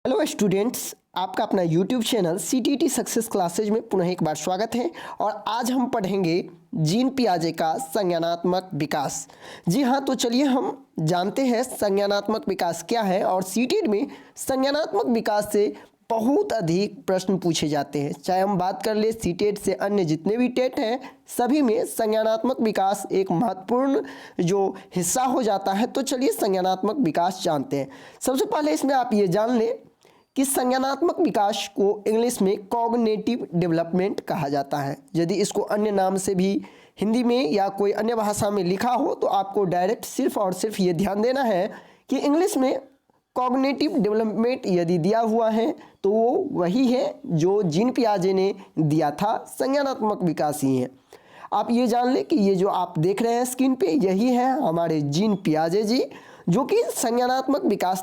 Hello students, आपका अपना YouTube channel CTT success classes में पुनः एक बार स्वागत है। और आज हम पढ़ेंगे जीन पियाजे का संज्ञानात्मक विकास। जी हाँ, तो चलिए हम जानते हैं संज्ञानात्मक विकास क्या है। और सीटेट में संज्ञानात्मक विकास से बहुत अधिक प्रश्न पूछे जाते हैं। चाहे हम बात कर ले सीटेट से अन्य जितने भी टेट हैं, सभी में संज्ञानात्मक विकास एक महत्वपूर्ण जो हिस्सा हो जाता है। तो चलिए संज्ञानात्मक विकास जानते हैं। सबसे पहले इसमें आप ये जान लें कि संज्ञानात्मक विकास को इंग्लिश में कॉग्निटिव डेवलपमेंट कहा जाता है। यदि इसको अन्य नाम से भी हिंदी में या कोई अन्य भाषा में लिखा हो तो आपको डायरेक्ट सिर्फ और सिर्फ ये ध्यान देना है कि इंग्लिश में कॉग्निटिव डेवलपमेंट यदि दिया हुआ है तो वो वही है जो जीन पियाजे ने दिया था, संज्ञानात्मक विकास ही है। आप ये जान लें कि ये जो आप देख रहे हैं स्क्रीन पे, यही है हमारे जीन पियाजे जी, जो कि संज्ञानात्मक विकास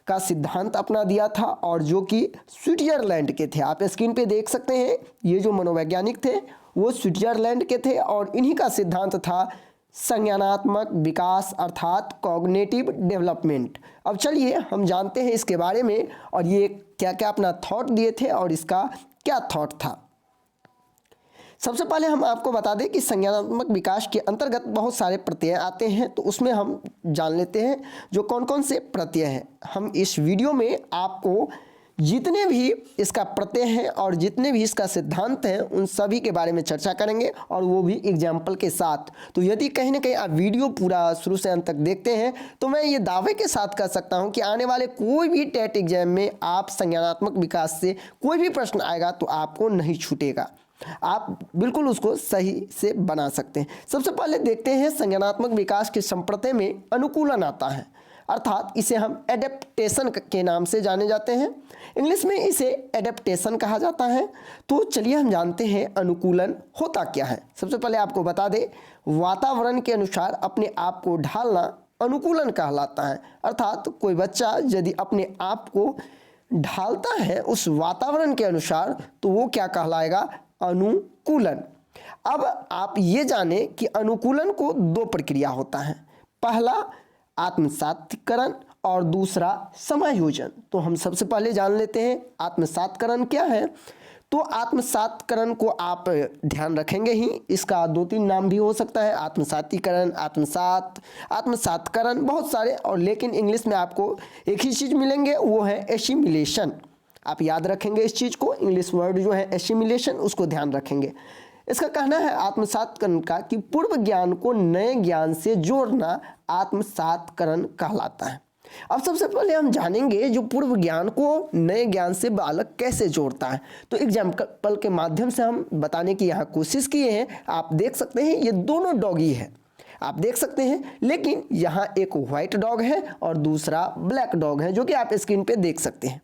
का सिद्धांत अपना दिया था और जो कि स्विट्जरलैंड के थे। आप स्क्रीन पे देख सकते हैं, ये जो मनोवैज्ञानिक थे वो स्विट्जरलैंड के थे और इन्हीं का सिद्धांत था संज्ञानात्मक विकास अर्थात कॉग्निटिव डेवलपमेंट। अब चलिए हम जानते हैं इसके बारे में और ये क्या क्या अपना थॉट दिए थे और इसका क्या थॉट था। सबसे पहले हम आपको बता दें कि संज्ञानात्मक विकास के अंतर्गत बहुत सारे प्रत्यय आते हैं, तो उसमें हम जान लेते हैं जो कौन कौन से प्रत्यय हैं। हम इस वीडियो में आपको जितने भी इसका प्रत्यय हैं और जितने भी इसका सिद्धांत हैं उन सभी के बारे में चर्चा करेंगे और वो भी एग्जाम्पल के साथ। तो यदि कहीं ना कहीं आप वीडियो पूरा शुरू से अंत तक देखते हैं तो मैं ये दावे के साथ कह सकता हूं कि आने वाले कोई भी टेट एग्जाम में आप संज्ञानात्मक विकास से कोई भी प्रश्न आएगा तो आपको नहीं छूटेगा, आप बिल्कुल उसको सही से बना सकते हैं। सबसे पहले देखते हैं संज्ञानात्मक विकास के संप्रत्यय में अनुकूलन आता है, अर्थात इसे हम एडेप्टेशन के नाम से जाने जाते हैं। इंग्लिश में इसे एडेप्टेशन कहा जाता है। तो चलिए हम जानते हैं अनुकूलन होता क्या है। सबसे पहले आपको बता दें, वातावरण के अनुसार अपने आप को ढालना अनुकूलन कहलाता है। अर्थात कोई बच्चा यदि अपने आप को ढालता है उस वातावरण के अनुसार तो वो क्या कहलाएगा, अनुकूलन। अब आप ये जाने कि अनुकूलन को दो प्रक्रिया होता है, पहला आत्मसातीकरण और दूसरा समायोजन। तो हम सबसे पहले जान लेते हैं आत्मसातीकरण क्या है। तो आत्मसातीकरण को आप ध्यान रखेंगे ही, इसका दो तीन नाम भी हो सकता है, आत्मसातीकरण, आत्मसातीकरण बहुत सारे, और लेकिन इंग्लिश में आपको एक ही चीज़ मिलेंगे, वो है एसिमिलेशन। आप याद रखेंगे इस चीज़ को, इंग्लिश वर्ड जो है एसिमिलेशन, उसको ध्यान रखेंगे। इसका कहना है आत्मसातीकरण का कि पूर्व ज्ञान को नए ज्ञान से जोड़ना आत्मसातीकरण कहलाता है। अब सबसे पहले हम जानेंगे जो पूर्व ज्ञान को नए ज्ञान से बालक कैसे जोड़ता है। तो एग्जाम्पल के माध्यम से हम बताने की यहाँ कोशिश किए हैं। आप देख सकते हैं ये दोनों डॉगी है, आप देख सकते हैं, लेकिन यहाँ एक व्हाइट डॉग है और दूसरा ब्लैक डॉग है, जो कि आप स्क्रीन पे देख सकते हैं।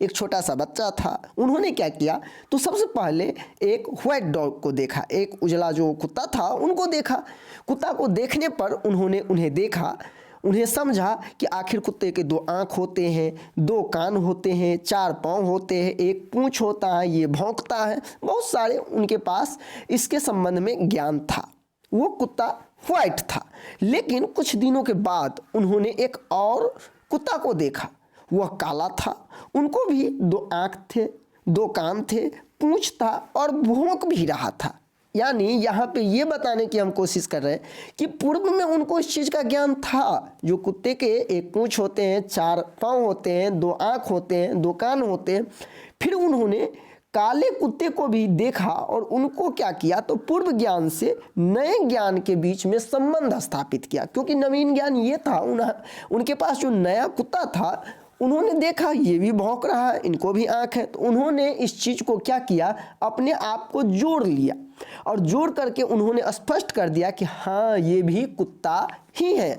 एक छोटा सा बच्चा था, उन्होंने क्या किया, तो सबसे पहले एक व्हाइट डॉग को देखा, एक उजला जो कुत्ता था उनको देखा। कुत्ता को देखने पर उन्होंने उन्हें देखा, उन्हें समझा कि आखिर कुत्ते के दो आँख होते हैं, दो कान होते हैं, चार पाँव होते हैं, एक पूँछ होता है, ये भौंकता है, बहुत सारे उनके पास इसके संबंध में ज्ञान था। वो कुत्ता व्हाइट था। लेकिन कुछ दिनों के बाद उन्होंने एक और कुत्ता को देखा, वह काला था, उनको भी दो आँख थे, दो कान थे, पूँछ था और भौंक भी रहा था। यानी यहाँ पे ये बताने की हम कोशिश कर रहे हैं कि पूर्व में उनको इस चीज़ का ज्ञान था, जो कुत्ते के एक पूँछ होते हैं, चार पाँव होते हैं, दो आँख होते हैं, दो कान होते हैं। फिर उन्होंने काले कुत्ते को भी देखा और उनको क्या किया, तो पूर्व ज्ञान से नए ज्ञान के बीच में संबंध स्थापित किया। क्योंकि नवीन ज्ञान ये था, उनके पास जो नया कुत्ता था, उन्होंने देखा ये भी भौंक रहा है, इनको भी आँख है, तो उन्होंने इस चीज़ को क्या किया, अपने आप को जोड़ लिया और जोड़ करके उन्होंने स्पष्ट कर दिया कि हाँ ये भी कुत्ता ही है।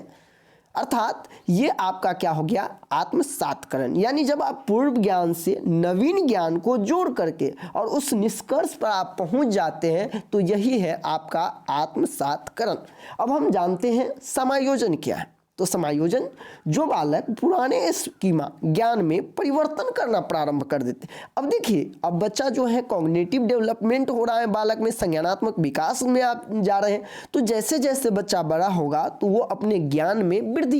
अर्थात ये आपका क्या हो गया, आत्मसातीकरण। यानी जब आप पूर्व ज्ञान से नवीन ज्ञान को जोड़ करके और उस निष्कर्ष पर आप पहुंच जाते हैं तो यही है आपका आत्मसातीकरण। अब हम जानते हैं समायोजन क्या है। तो समायोजन जो बालक पुराने स्कीमा ज्ञान में परिवर्तन करना प्रारंभ कर देते। अब देखिए, अब बच्चा जो है कॉग्निटिव डेवलपमेंट हो रहा है, बालक में संज्ञानात्मक विकास में आप जा रहे हैं। तो जैसे जैसे बच्चा बड़ा होगा तो वो अपने ज्ञान में वृद्धि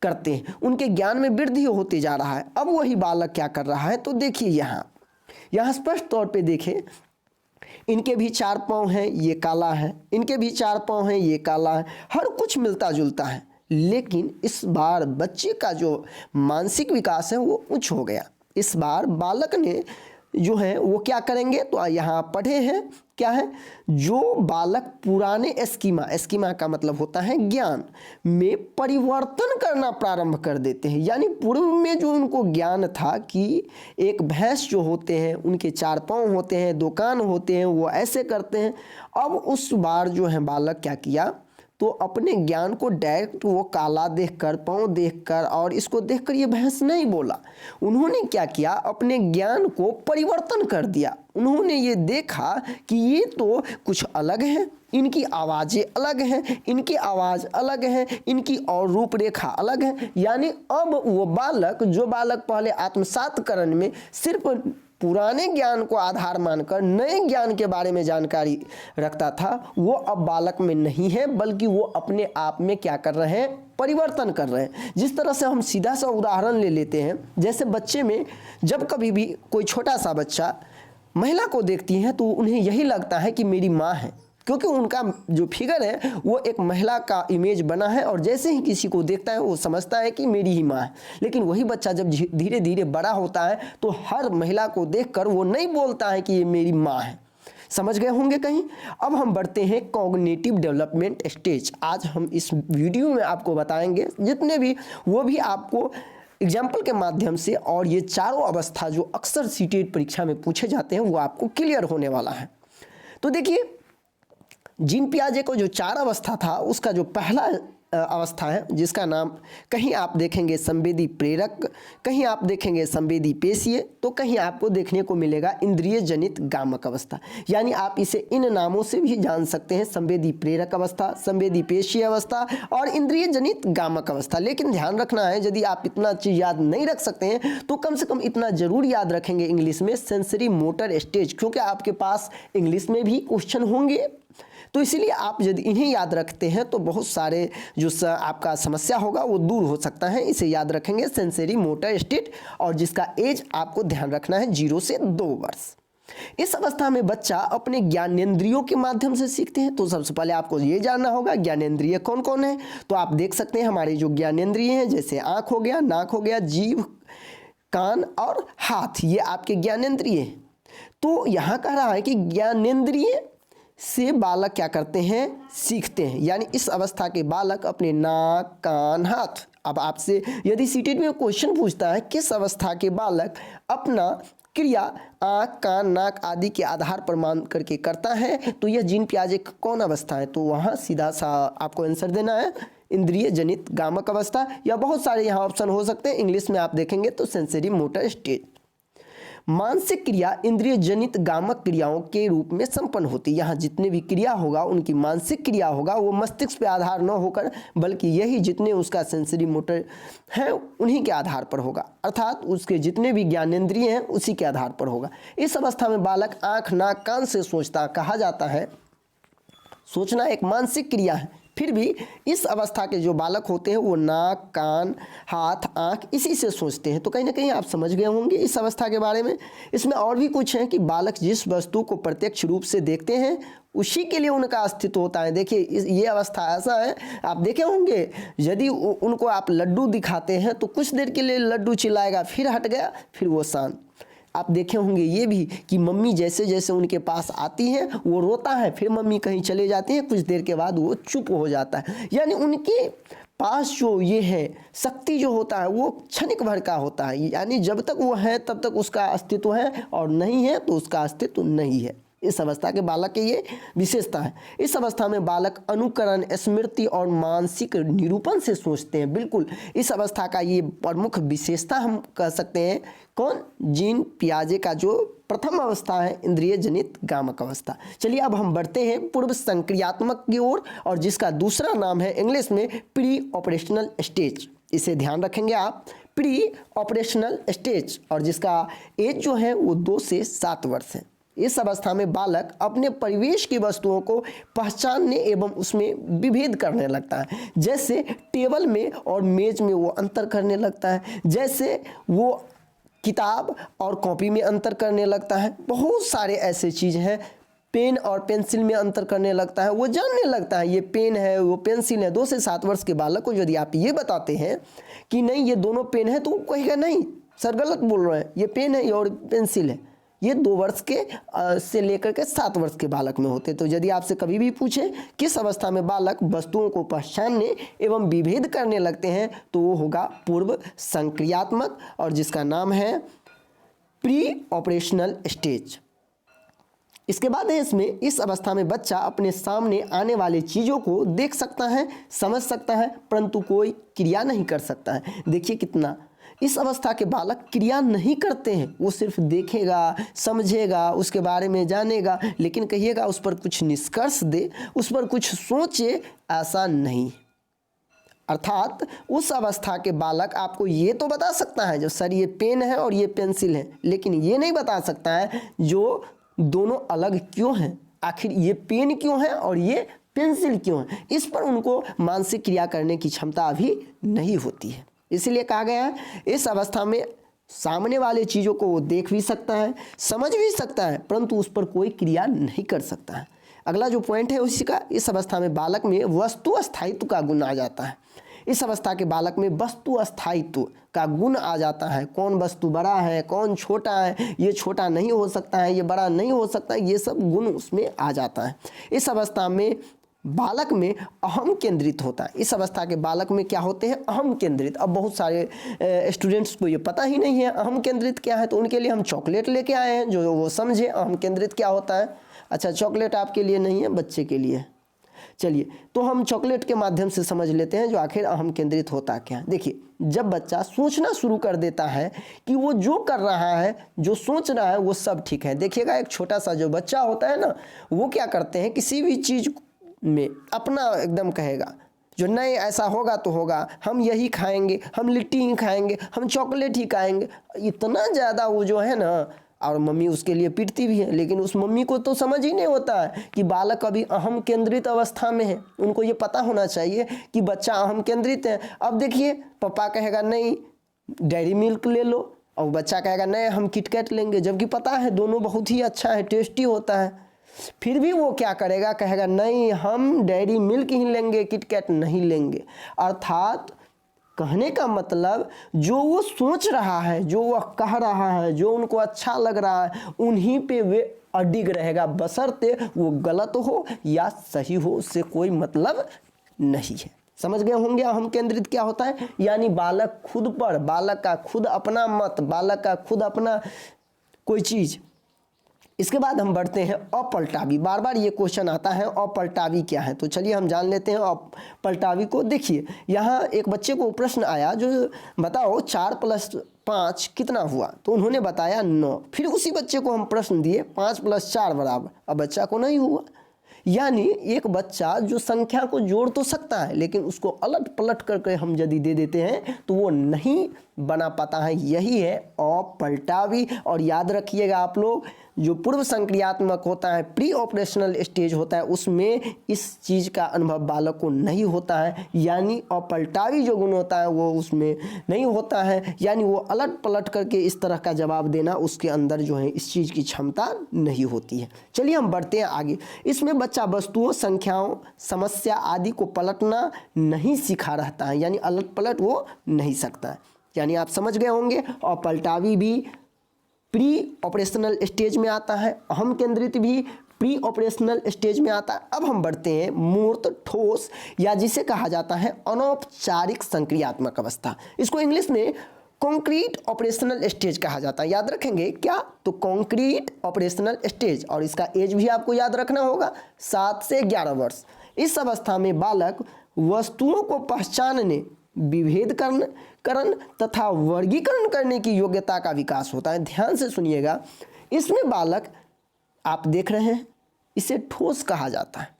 करते हैं, उनके ज्ञान में वृद्धि होते जा रहा है। अब वही बालक क्या कर रहा है, तो देखिए यहाँ स्पष्ट तौर पे देखें, इनके भी 4 पाँव हैं, ये काला है, इनके भी 4 पाँव हैं, ये काला है, हर कुछ मिलता जुलता है। लेकिन इस बार बच्चे का जो मानसिक विकास है वो उच्च हो गया। इस बार बालक ने जो है वो क्या करेंगे, तो यहाँ पढ़े हैं क्या है, जो बालक पुराने स्कीमा का मतलब होता है ज्ञान में परिवर्तन करना प्रारंभ कर देते हैं। यानी पूर्व में जो उनको ज्ञान था कि एक भैंस जो होते हैं उनके 4 पाँव होते हैं, 2 कान होते हैं, वो ऐसे करते हैं। अब उस बार जो है बालक क्या किया, तो अपने ज्ञान को डायरेक्ट वो काला देखकर, पाँव देखकर और इसको देखकर ये भैंस नहीं बोला। उन्होंने क्या किया, अपने ज्ञान को परिवर्तन कर दिया। उन्होंने ये देखा कि ये तो कुछ अलग है, इनकी आवाज़ें अलग हैं, इनकी आवाज़ अलग है, इनकी और रूपरेखा अलग है। यानी अब वो बालक, जो बालक पहले आत्मसातकरण में सिर्फ पुराने ज्ञान को आधार मानकर नए ज्ञान के बारे में जानकारी रखता था, वो अब बालक में नहीं है, बल्कि वो अपने आप में क्या कर रहे हैं, परिवर्तन कर रहे हैं। जिस तरह से हम सीधा सा उदाहरण ले लेते हैं, जैसे बच्चे में जब कभी भी कोई छोटा सा बच्चा महिला को देखती है तो उन्हें यही लगता है कि मेरी माँ है, क्योंकि उनका जो फिगर है वो एक महिला का इमेज बना है, और जैसे ही किसी को देखता है वो समझता है कि मेरी ही माँ है। लेकिन वही बच्चा जब धीरे धीरे बड़ा होता है तो हर महिला को देखकर वो नहीं बोलता है कि ये मेरी माँ है। समझ गए होंगे कहीं। अब हम बढ़ते हैं कॉग्निटिव डेवलपमेंट स्टेज। आज हम इस वीडियो में आपको बताएंगे जितने भी, वो भी आपको एग्जाम्पल के माध्यम से, और ये चारों अवस्था जो अक्सर सीटेट परीक्षा में पूछे जाते हैं वो आपको क्लियर होने वाला है। तो देखिए, जीन पियाजे को जो 4 अवस्था था, उसका जो पहला अवस्था है, जिसका नाम कहीं आप देखेंगे संवेदी प्रेरक, कहीं आप देखेंगे संवेदी पेशीय, तो कहीं आपको देखने को मिलेगा इंद्रिय जनित गामक अवस्था। यानी आप इसे इन नामों से भी जान सकते हैं, संवेदी प्रेरक अवस्था, संवेदी पेशीय अवस्था और इंद्रिय जनित गामक अवस्था। लेकिन ध्यान रखना है, यदि आप इतना चीज़ याद नहीं रख सकते हैं तो कम से कम इतना जरूर याद रखेंगे इंग्लिश में, सेंसरी मोटर स्टेज, क्योंकि आपके पास इंग्लिश में भी क्वेश्चन होंगे। तो इसीलिए आप यदि इन्हें याद रखते हैं तो बहुत सारे जो आपका समस्या होगा वो दूर हो सकता है। इसे याद रखेंगे, सेंसरी मोटर स्टेट, और जिसका एज आपको ध्यान रखना है 0 से 2 वर्ष। इस अवस्था में बच्चा अपने ज्ञानेंद्रियों के माध्यम से सीखते हैं। तो सबसे पहले आपको ये जानना होगा ज्ञानेंद्रिय कौन कौन है। तो आप देख सकते हैं हमारे जो ज्ञानेंद्रिय हैं, जैसे आँख हो गया, नाक हो गया, जीभ, कान और हाथ, ये आपके ज्ञानेंद्रिय हैं। तो यहाँ कह रहा है कि ज्ञानेंद्रिय से बालक क्या करते हैं, सीखते हैं। यानी इस अवस्था के बालक अपने नाक, कान, हाथ, अब आपसे यदि सीटेट में क्वेश्चन पूछता है किस अवस्था के बालक अपना क्रिया आँख, कान, नाक आदि के आधार पर मान करके करता है, तो यह जीन पियाजे कौन अवस्था है, तो वहाँ सीधा सा आपको आंसर देना है इंद्रिय जनित गामक अवस्था, या बहुत सारे यहाँ ऑप्शन हो सकते हैं। इंग्लिश में आप देखेंगे तो सेंसरी मोटर स्टेज। मानसिक क्रिया इंद्रिय जनित गामक क्रियाओं के रूप में संपन्न होती है। यहाँ जितने भी क्रिया होगा, उनकी मानसिक क्रिया होगा, वो मस्तिष्क पे आधार न होकर, बल्कि यही जितने उसका सेंसरी मोटर है उन्हीं के आधार पर होगा, अर्थात उसके जितने भी ज्ञानेंद्रिय हैं उसी के आधार पर होगा। इस अवस्था में बालक आँख, नाक, कान से सोचता, कहा जाता है सोचना एक मानसिक क्रिया है। फिर भी इस अवस्था के जो बालक होते हैं वो नाक, कान, हाथ, आँख इसी से सोचते हैं। तो कहीं ना कहीं आप समझ गए होंगे इस अवस्था के बारे में। इसमें और भी कुछ है कि बालक जिस वस्तु को प्रत्यक्ष रूप से देखते हैं उसी के लिए उनका अस्तित्व होता है। देखिए ये अवस्था ऐसा है, आप देखे होंगे यदि उनको आप लड्डू दिखाते हैं तो कुछ देर के लिए लड्डू चिल्लाएगा, फिर हट गया, फिर वो शांत। आप देखे होंगे ये भी कि मम्मी जैसे जैसे उनके पास आती है वो रोता है, फिर मम्मी कहीं चले जाती है, कुछ देर के बाद वो चुप हो जाता है। यानी उनके पास जो ये है शक्ति जो होता है वो क्षणिक भर का होता है। यानी जब तक वो है तब तक उसका अस्तित्व है, और नहीं है तो उसका अस्तित्व नहीं है। इस अवस्था के बालक की ये विशेषता है। इस अवस्था में बालक अनुकरण, स्मृति और मानसिक निरूपण से सोचते हैं। बिल्कुल इस अवस्था का ये प्रमुख विशेषता हम कह सकते हैं। कौन? जीन पियाजे का जो प्रथम अवस्था है, इंद्रिय जनित गामक अवस्था। चलिए अब हम बढ़ते हैं पूर्व संक्रियात्मक की ओर, और जिसका दूसरा नाम है इंग्लिश में प्री ऑपरेशनल स्टेज। इसे ध्यान रखेंगे आप, प्री ऑपरेशनल स्टेज, और जिसका एज जो है वो 2 से 7 वर्ष है। इस अवस्था में बालक अपने परिवेश की वस्तुओं को पहचानने एवं उसमें विभेद करने लगता है। जैसे टेबल में और मेज में वो अंतर करने लगता है, जैसे वो किताब और कॉपी में अंतर करने लगता है। बहुत सारे ऐसे चीज़ हैं। पेन और पेंसिल में अंतर करने लगता है, वो जानने लगता है ये पेन है वो पेंसिल है। 2 से 7 वर्ष के बालक को यदि आप ये बताते हैं कि नहीं ये दोनों पेन है, तो वो कहेगा नहीं सर गलत बोल रहे हैं, ये पेन है और पेंसिल है। ये 2 वर्ष के से लेकर के 7 वर्ष के बालक में होते। तो यदि आपसे कभी भी पूछे किस अवस्था में बालक वस्तुओं को पहचानने एवं विभेद करने लगते हैं, तो वो होगा पूर्व संक्रियात्मक, और जिसका नाम है प्री ऑपरेशनल स्टेज। इसके बाद है इसमें, इस अवस्था में बच्चा अपने सामने आने वाले चीज़ों को देख सकता है, समझ सकता है, परंतु कोई क्रिया नहीं कर सकता है। देखिए कितना, इस अवस्था के बालक क्रिया नहीं करते हैं, वो सिर्फ देखेगा, समझेगा, उसके बारे में जानेगा, लेकिन कहिएगा उस पर कुछ निष्कर्ष दे, उस पर कुछ सोचे, ऐसा नहीं। अर्थात उस अवस्था के बालक आपको ये तो बता सकता है जो सर ये पेन है और ये पेंसिल है, लेकिन ये नहीं बता सकता है जो दोनों अलग क्यों हैं, आखिर ये पेन क्यों है और ये पेंसिल क्यों है। इस पर उनको मानसिक क्रिया करने की क्षमता अभी नहीं होती है। इसलिए कहा गया है इस अवस्था में सामने वाले चीज़ों को वो देख भी सकता है, समझ भी सकता है, परंतु उस पर कोई क्रिया नहीं कर सकता है। अगला जो पॉइंट है उसी का, इस अवस्था में बालक में वस्तु स्थायित्व का गुण आ जाता है। इस अवस्था के बालक में वस्तु स्थायित्व का गुण आ जाता है। कौन वस्तु बड़ा है, कौन छोटा है, ये छोटा नहीं हो सकता है, ये बड़ा नहीं हो सकता है, ये सब गुण उसमें आ जाता है। इस अवस्था में बालक में अहम केंद्रित होता है। इस अवस्था के बालक में क्या होते हैं? अहम केंद्रित। अब बहुत सारे स्टूडेंट्स को ये पता ही नहीं है अहम केंद्रित क्या है, तो उनके लिए हम चॉकलेट लेके आए हैं जो वो समझे अहम केंद्रित क्या होता है। अच्छा, चॉकलेट आपके लिए नहीं है, बच्चे के लिए। चलिए तो हम चॉकलेट के माध्यम से समझ लेते हैं जो आखिर अहम केंद्रित होता क्या है। देखिए, जब बच्चा सोचना शुरू कर देता है कि वो जो कर रहा है, जो सोच रहा है, वो सब ठीक है। देखिएगा एक छोटा सा जो बच्चा होता है ना, वो क्या करते हैं, किसी भी चीज़ में अपना एकदम कहेगा जो नहीं ऐसा होगा तो होगा, हम यही खाएंगे, हम लिट्टी ही खाएंगे, हम चॉकलेट ही खाएंगे। इतना ज़्यादा वो जो है ना, और मम्मी उसके लिए पीटती भी है, लेकिन उस मम्मी को तो समझ ही नहीं होता है कि बालक अभी अहम केंद्रित अवस्था में है। उनको ये पता होना चाहिए कि बच्चा अहम केंद्रित है। अब देखिए, पापा कहेगा नहीं डेयरी मिल्क ले लो, और बच्चा कहेगा नहीं हम किटकैट लेंगे, जबकि पता है दोनों बहुत ही अच्छा है, टेस्टी होता है। फिर भी वो क्या करेगा, कहेगा नहीं हम डेयरी मिल्क ही लेंगे, किटकैट नहीं लेंगे। अर्थात कहने का मतलब जो वो सोच रहा है, जो वह कह रहा है, जो उनको अच्छा लग रहा है, उन्हीं पे वे अडिग रहेगा, बशर्ते वो गलत हो या सही हो, उससे कोई मतलब नहीं है। समझ गए होंगे अहम केंद्रित क्या होता है? यानी बालक खुद पर, बालक का खुद अपना मत, बालक का खुद अपना कोई चीज़। इसके बाद हम बढ़ते हैं अपलटावी। बार बार ये क्वेश्चन आता है अपलटावी क्या है, तो चलिए हम जान लेते हैं अपलटावी को। देखिए यहाँ एक बच्चे को प्रश्न आया जो बताओ 4 + 5 कितना हुआ, तो उन्होंने बताया 9। फिर उसी बच्चे को हम प्रश्न दिए 5 + 4 बराबर, अब बच्चा को नहीं हुआ। यानी एक बच्चा जो संख्या को जोड़ तो सकता है, लेकिन उसको अलट पलट करके हम यदि दे देते हैं तो वो नहीं बना पाता है। यही है अपलटावी। और याद रखिएगा आप लोग, जो पूर्व संक्रियात्मक होता है, प्री ऑपरेशनल स्टेज होता है, उसमें इस चीज़ का अनुभव बालक को नहीं होता है। यानी अपलटावी जो गुण होता है वो उसमें नहीं होता है, यानी वो अलट पलट करके इस तरह का जवाब देना उसके अंदर जो है इस चीज़ की क्षमता नहीं होती है। चलिए हम बढ़ते हैं आगे। इसमें बच्चा वस्तुओं, संख्याओं, समस्या आदि को पलटना नहीं सीखा रहता है, यानी अलट पलट वो नहीं सकता है। यानी आप समझ गए होंगे अपलटावी भी प्री ऑपरेशनल स्टेज में आता है, अहम केंद्रित भी प्री ऑपरेशनल स्टेज में आता है। अब हम बढ़ते हैं मूर्त, ठोस, या जिसे कहा जाता है अनौपचारिक संक्रियात्मक अवस्था। इसको इंग्लिश में कॉन्क्रीट ऑपरेशनल स्टेज कहा जाता है। याद रखेंगे क्या? तो कॉन्क्रीट ऑपरेशनल स्टेज, और इसका एज भी आपको याद रखना होगा 7 से 11 वर्ष। इस अवस्था में बालक वस्तुओं को पहचानने, विभेद करण तथा वर्गीकरण करने की योग्यता का विकास होता है। ध्यान से सुनिएगा, इसमें बालक आप देख रहे हैं, इसे ठोस कहा जाता है।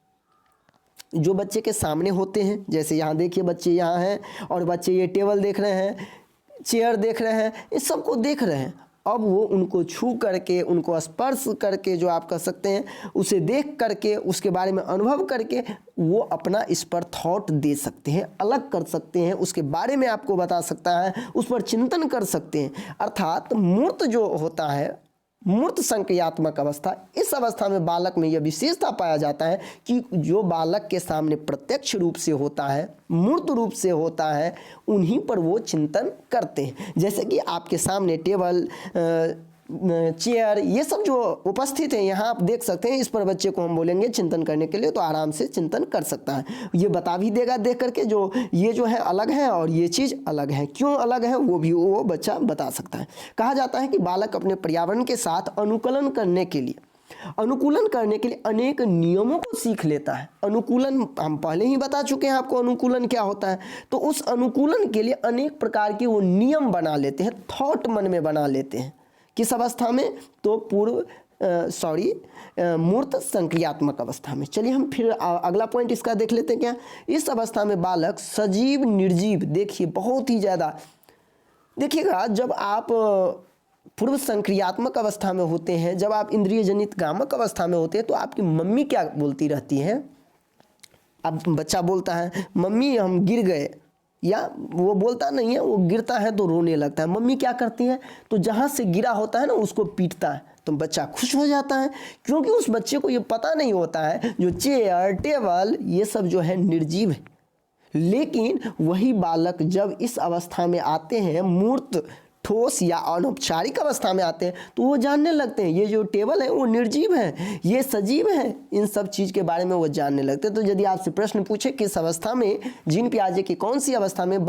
जो बच्चे के सामने होते हैं, जैसे यहाँ देखिए बच्चे यहाँ हैं और बच्चे ये टेबल देख रहे हैं, चेयर देख रहे हैं, इस सब को देख रहे हैं। अब वो उनको छू करके, उनको स्पर्श करके, जो आप कह सकते हैं, उसे देख करके, उसके बारे में अनुभव करके वो अपना इस पर थॉट दे सकते हैं, अलग कर सकते हैं, उसके बारे में आपको बता सकता है, उस पर चिंतन कर सकते हैं। अर्थात मूर्त जो होता है, मूर्त संक्रियात्मक अवस्था, इस अवस्था में बालक में यह विशेषता पाया जाता है कि जो बालक के सामने प्रत्यक्ष रूप से होता है, मूर्त रूप से होता है, उन्हीं पर वो चिंतन करते हैं। जैसे कि आपके सामने टेबल, चेयर, ये सब जो उपस्थित है यहाँ आप देख सकते हैं, इस पर बच्चे को हम बोलेंगे चिंतन करने के लिए, तो आराम से चिंतन कर सकता है। ये बता भी देगा देख करके, जो ये जो है अलग है और ये चीज़ अलग है, क्यों अलग है वो भी वो बच्चा बता सकता है। कहा जाता है कि बालक अपने पर्यावरण के साथ अनुकूलन करने के लिए अनेक नियमों को सीख लेता है। अनुकूलन हम पहले ही बता चुके हैं आपको, अनुकूलन क्या होता है। तो उस अनुकूलन के लिए अनेक प्रकार के वो नियम बना लेते हैं, थॉट मन में बना लेते हैं। किस अवस्था में? तो मूर्त संक्रियात्मक अवस्था में। चलिए हम फिर अगला पॉइंट इसका देख लेते हैं। क्या इस अवस्था में बालक सजीव निर्जीव, देखिए बहुत ही ज़्यादा देखिएगा, जब आप पूर्व संक्रियात्मक अवस्था में होते हैं, जब आप इंद्रिय जनित गामक अवस्था में होते हैं, तो आपकी मम्मी क्या बोलती रहती है? अब बच्चा बोलता है मम्मी हम गिर गए, या वो बोलता नहीं है, वो गिरता है तो रोने लगता है। मम्मी क्या करती है? तो जहाँ से गिरा होता है ना, उसको पीटता है, तो बच्चा खुश हो जाता है, क्योंकि उस बच्चे को ये पता नहीं होता है जो चेयर, टेबल, ये सब जो है निर्जीव है। लेकिन वही बालक जब इस अवस्था में आते हैं, मूर्त, ठोस या अनौपचारिक अवस्था में आते हैं, तो वो जानने लगते हैं ये जो टेबल है वो निर्जीव है, ये सजीव है, इन सब चीज़ के बारे में वो जानने लगते हैं। तो यदि आपसे प्रश्न पूछे किस अवस्था में, जीन पियाजे की कौन सी अवस्था में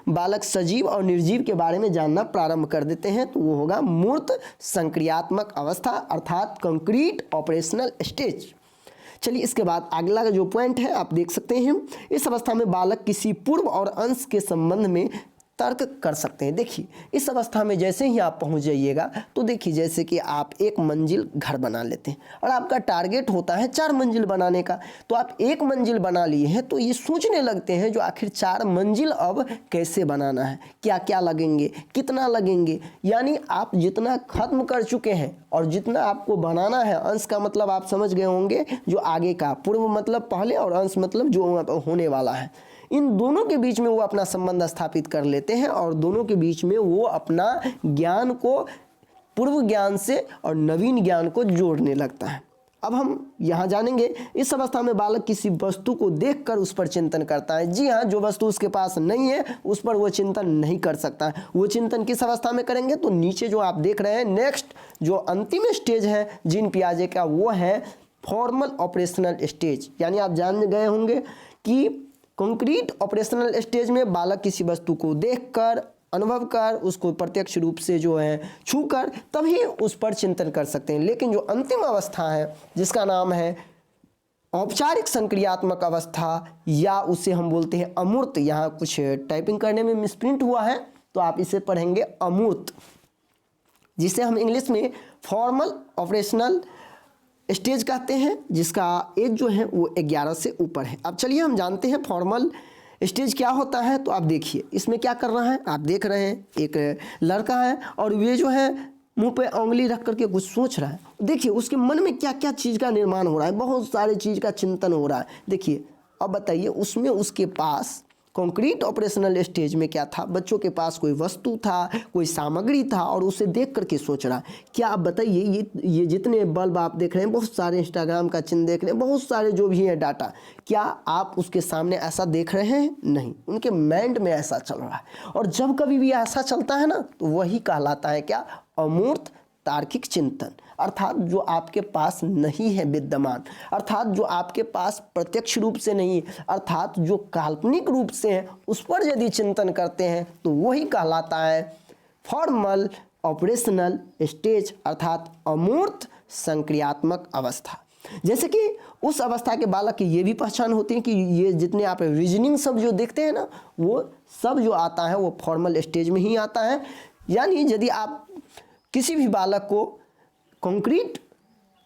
बालक सजीव और निर्जीव के बारे में जानना प्रारंभ कर देते हैं, तो वो होगा मूर्त संक्रियात्मक अवस्था, अर्थात कंक्रीट ऑपरेशनल स्टेज। चलिए इसके बाद अगला जो पॉइंट है आप देख सकते हैं, इस अवस्था में बालक किसी पूर्व और अंश के संबंध में तर्क कर सकते हैं। देखिए इस अवस्था में जैसे ही आप पहुंच जाइएगा, तो देखिए जैसे कि आप एक मंजिल घर बना लेते हैं और आपका टारगेट होता है 4 मंजिल बनाने का, तो आप 1 मंजिल बना लिए हैं, तो ये सोचने लगते हैं जो आखिर 4 मंजिल अब कैसे बनाना है, क्या क्या लगेंगे, कितना लगेंगे। यानी आप जितना खत्म कर चुके हैं और जितना आपको बनाना है, अंश का मतलब आप समझ गए होंगे जो आगे का, पूर्व मतलब पहले और अंश मतलब जो होने वाला है, इन दोनों के बीच में वो अपना संबंध स्थापित कर लेते हैं और दोनों के बीच में वो अपना ज्ञान को, पूर्व ज्ञान से और नवीन ज्ञान को जोड़ने लगता है। अब हम यहाँ जानेंगे, इस अवस्था में बालक किसी वस्तु को देखकर उस पर चिंतन करता है। जी हाँ, जो वस्तु उसके पास नहीं है उस पर वो चिंतन नहीं कर सकता है। वो चिंतन किस अवस्था में करेंगे? तो नीचे जो आप देख रहे हैं, नेक्स्ट जो अंतिम स्टेज है जीन पियाजे का, वो है फॉर्मल ऑपरेशनल स्टेज। यानी आप जान गए होंगे कि कंक्रीट ऑपरेशनल स्टेज में बालक किसी वस्तु को देखकर, अनुभव कर, उसको प्रत्यक्ष रूप से जो है छूकर, तभी उस पर चिंतन कर सकते हैं। लेकिन जो अंतिम अवस्था है जिसका नाम है औपचारिक संक्रियात्मक अवस्था, या उसे हम बोलते हैं अमूर्त, यहाँ कुछ टाइपिंग करने में मिसप्रिंट हुआ है तो आप इसे पढ़ेंगे अमूर्त, जिसे हम इंग्लिश में फॉर्मल ऑपरेशनल स्टेज कहते हैं, जिसका एज जो है वो 11 से ऊपर है। अब चलिए हम जानते हैं फॉर्मल स्टेज क्या होता है। तो आप देखिए इसमें क्या कर रहा है, आप देख रहे हैं एक लड़का है और ये जो है मुंह पे उंगली रख करके कुछ सोच रहा है। देखिए उसके मन में क्या क्या चीज़ का निर्माण हो रहा है, बहुत सारे चीज़ का चिंतन हो रहा है। देखिए अब बताइए, उसमें उसके पास कंक्रीट ऑपरेशनल स्टेज में क्या था, बच्चों के पास कोई वस्तु था, कोई सामग्री था और उसे देख करके सोच रहा है। क्या आप बताइए, ये जितने बल्ब आप देख रहे हैं, बहुत सारे इंस्टाग्राम का चिन्ह देख रहे हैं, बहुत सारे जो भी है डाटा, क्या आप उसके सामने ऐसा देख रहे हैं? नहीं, उनके माइंड में ऐसा चल रहा है। और जब कभी भी ऐसा चलता है ना, तो वही कहलाता है क्या, अमूर्त तार्किक चिंतन, अर्थात जो आपके पास नहीं है विद्यमान, अर्थात जो आपके पास प्रत्यक्ष रूप से नहीं है, अर्थात जो काल्पनिक रूप से है, उस पर यदि चिंतन करते हैं तो वही कहलाता है फॉर्मल ऑपरेशनल स्टेज, अर्थात अमूर्त संक्रियात्मक अवस्था। जैसे कि उस अवस्था के बालक की ये भी पहचान होती है कि ये जितने आप रीजनिंग सब जो देखते हैं ना, वो सब जो आता है वो फॉर्मल स्टेज में ही आता है। यानी यदि आप किसी भी बालक को कॉन्क्रीट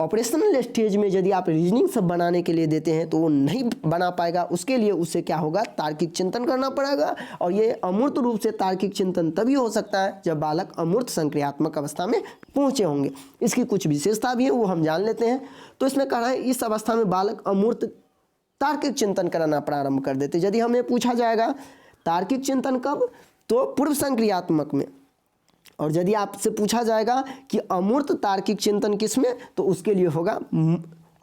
ऑपरेशनल स्टेज में यदि आप रीजनिंग सब बनाने के लिए देते हैं तो वो नहीं बना पाएगा। उसके लिए उसे क्या होगा, तार्किक चिंतन करना पड़ेगा। और ये अमूर्त रूप से तार्किक चिंतन तभी हो सकता है जब बालक अमूर्त संक्रियात्मक अवस्था में पहुंचे होंगे। इसकी कुछ विशेषता भी है, वो हम जान लेते हैं। तो इसमें कहा है इस अवस्था में बालक अमूर्त तार्किक चिंतन करना प्रारंभ कर देते। यदि हमें पूछा जाएगा तार्किक चिंतन कब, तो पूर्व संक्रियात्मक में। और यदि आपसे पूछा जाएगा कि अमूर्त तार्किक चिंतन किसमें, तो उसके लिए होगा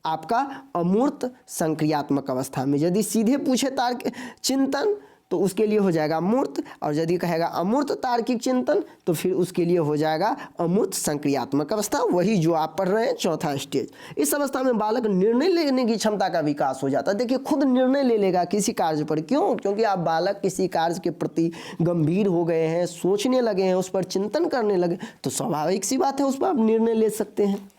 आपका अमूर्त संक्रियात्मक अवस्था में। यदि सीधे पूछे तार्किक चिंतन तो उसके लिए हो जाएगा अमूर्त, और यदि कहेगा अमूर्त तार्किक चिंतन तो फिर उसके लिए हो जाएगा अमूर्त संक्रियात्मक अवस्था, वही जो आप पढ़ रहे हैं चौथा स्टेज। इस अवस्था में बालक निर्णय लेने की क्षमता का विकास हो जाता है। देखिए खुद निर्णय ले लेगा किसी कार्य पर। क्यों? क्योंकि आप बालक किसी कार्य के प्रति गंभीर हो गए हैं, सोचने लगे हैं, उस पर चिंतन करने लगे, तो स्वाभाविक सी बात है उस पर आप निर्णय ले सकते हैं।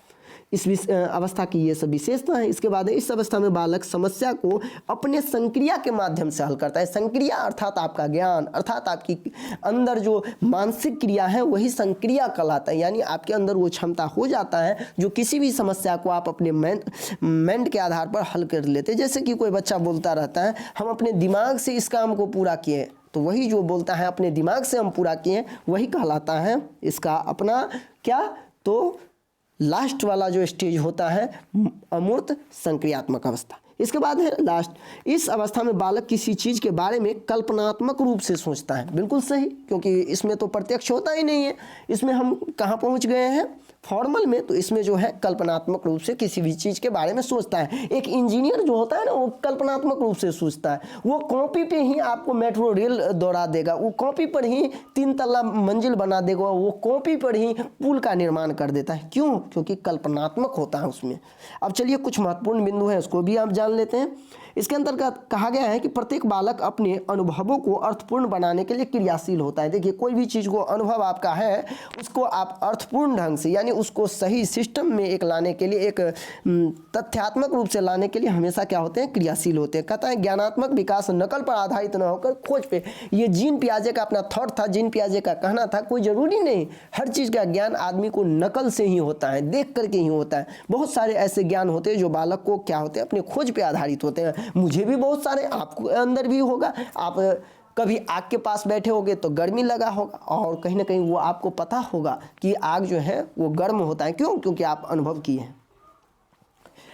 इस अवस्था की ये सब विशेषता है। इसके बाद इस अवस्था में बालक समस्या को अपने संक्रिया के माध्यम से हल करता है। संक्रिया अर्थात आपका ज्ञान, अर्थात आपकी अंदर जो मानसिक क्रिया है वही संक्रिया कहलाता है। यानी आपके अंदर वो क्षमता हो जाता है जो किसी भी समस्या को आप अपने माइंड के आधार पर हल कर लेते हैं। जैसे कि कोई बच्चा बोलता रहता है हम अपने दिमाग से इस काम को पूरा किए, तो वही जो बोलता है अपने दिमाग से हम पूरा किए वही कहलाता है इसका अपना क्या, तो लास्ट वाला जो स्टेज होता है अमूर्त संक्रियात्मक अवस्था। इसके बाद है लास्ट। इस अवस्था में बालक किसी चीज़ के बारे में कल्पनात्मक रूप से सोचता है। बिल्कुल सही, क्योंकि इसमें तो प्रत्यक्ष होता ही नहीं है। इसमें हम कहाँ पहुँच गए हैं, फॉर्मल में। तो इसमें जो है कल्पनात्मक रूप से किसी भी चीज़ के बारे में सोचता है। एक इंजीनियर जो होता है ना वो कल्पनात्मक रूप से सोचता है। वो कॉपी पे ही आपको मेट्रो रेल दौड़ा देगा, वो कॉपी पर ही 3 तल्ला मंजिल बना देगा, वो कॉपी पर ही पुल का निर्माण कर देता है। क्यों? क्योंकि कल्पनात्मक होता है उसमें। अब चलिए कुछ महत्वपूर्ण बिंदु है उसको भी आप जान लेते हैं। इसके अंतर्गत कहा गया है कि प्रत्येक बालक अपने अनुभवों को अर्थपूर्ण बनाने के लिए क्रियाशील होता है। देखिए कोई भी चीज़ को अनुभव आपका है उसको आप अर्थपूर्ण ढंग से यानी उसको सही सिस्टम में एक लाने के लिए, एक तथ्यात्मक रूप से लाने के लिए हमेशा क्या होते हैं, क्रियाशील होते हैं। कहता है ज्ञानात्मक विकास नकल पर आधारित न होकर खोज पे। ये जीन पियाजे का अपना थॉट था, जीन पियाजे का कहना था। कोई ज़रूरी नहीं हर चीज़ का ज्ञान आदमी को नकल से ही होता है, देख करके ही होता है। बहुत सारे ऐसे ज्ञान होते हैं जो बालक को क्या होते हैं, अपने खोज पे आधारित होते हैं। मुझे भी बहुत सारे, आपको अंदर भी होगा। आप कभी आग के पास बैठे होगे तो गर्मी लगा होगा और कहीं ना कहीं वो आपको पता होगा कि आग जो है वो गर्म होता है। क्यों? क्योंकि आप अनुभव किए हैं।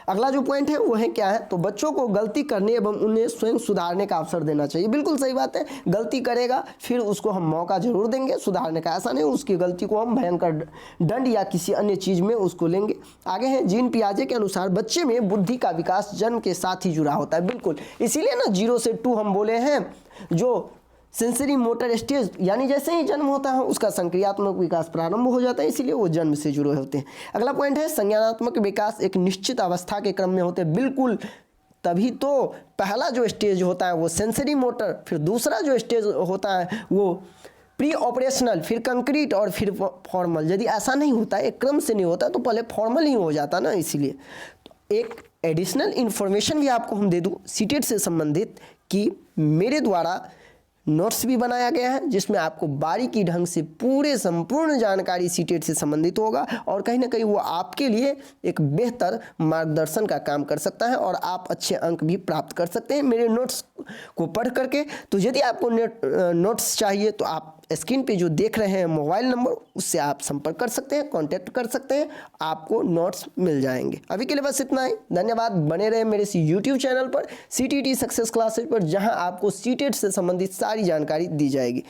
अगला जो पॉइंट है वो है क्या है, तो बच्चों को गलती करने एवं उन्हें स्वयं सुधारने का अवसर देना चाहिए। बिल्कुल सही बात है, गलती करेगा फिर उसको हम मौका जरूर देंगे सुधारने का। ऐसा नहीं उसकी गलती को हम भयंकर दंड या किसी अन्य चीज़ में उसको लेंगे। आगे है जीन पियाजे के अनुसार बच्चे में बुद्धि का विकास जन्म के साथ ही जुड़ा होता है। बिल्कुल, इसीलिए ना 0 से 2 हम बोले हैं। जो सेंसरी मोटर स्टेज यानी जैसे ही जन्म होता है उसका संक्रियात्मक विकास प्रारंभ हो जाता है, इसीलिए वो जन्म से जुड़े होते हैं। अगला पॉइंट है संज्ञानात्मक विकास एक निश्चित अवस्था के क्रम में होते हैं। बिल्कुल, तभी तो पहला जो स्टेज होता है वो सेंसरी मोटर, फिर दूसरा जो स्टेज होता है वो प्री ऑपरेशनल, फिर कंक्रीट और फिर फॉर्मल। यदि ऐसा नहीं होता, एक क्रम से नहीं होता तो पहले फॉर्मल ही हो जाता ना। इसीलिए एक एडिशनल इन्फॉर्मेशन भी आपको हम दे दूँ सीटेट से संबंधित कि मेरे द्वारा नोट्स भी बनाया गया है जिसमें आपको बारीकी ढंग से पूरे संपूर्ण जानकारी सीटेट से संबंधित होगा और कहीं ना कहीं वो आपके लिए एक बेहतर मार्गदर्शन का काम कर सकता है और आप अच्छे अंक भी प्राप्त कर सकते हैं मेरे नोट्स को पढ़ करके। तो यदि आपको नोट्स चाहिए तो आप स्क्रीन पे जो देख रहे हैं मोबाइल नंबर, उससे आप संपर्क कर सकते हैं, कांटेक्ट कर सकते हैं, आपको नोट्स मिल जाएंगे। अभी के लिए बस इतना ही। धन्यवाद। बने रहे मेरे इस यूट्यूब चैनल पर CTT सक्सेस क्लासेज पर, जहां आपको सीटेट से संबंधित सारी जानकारी दी जाएगी।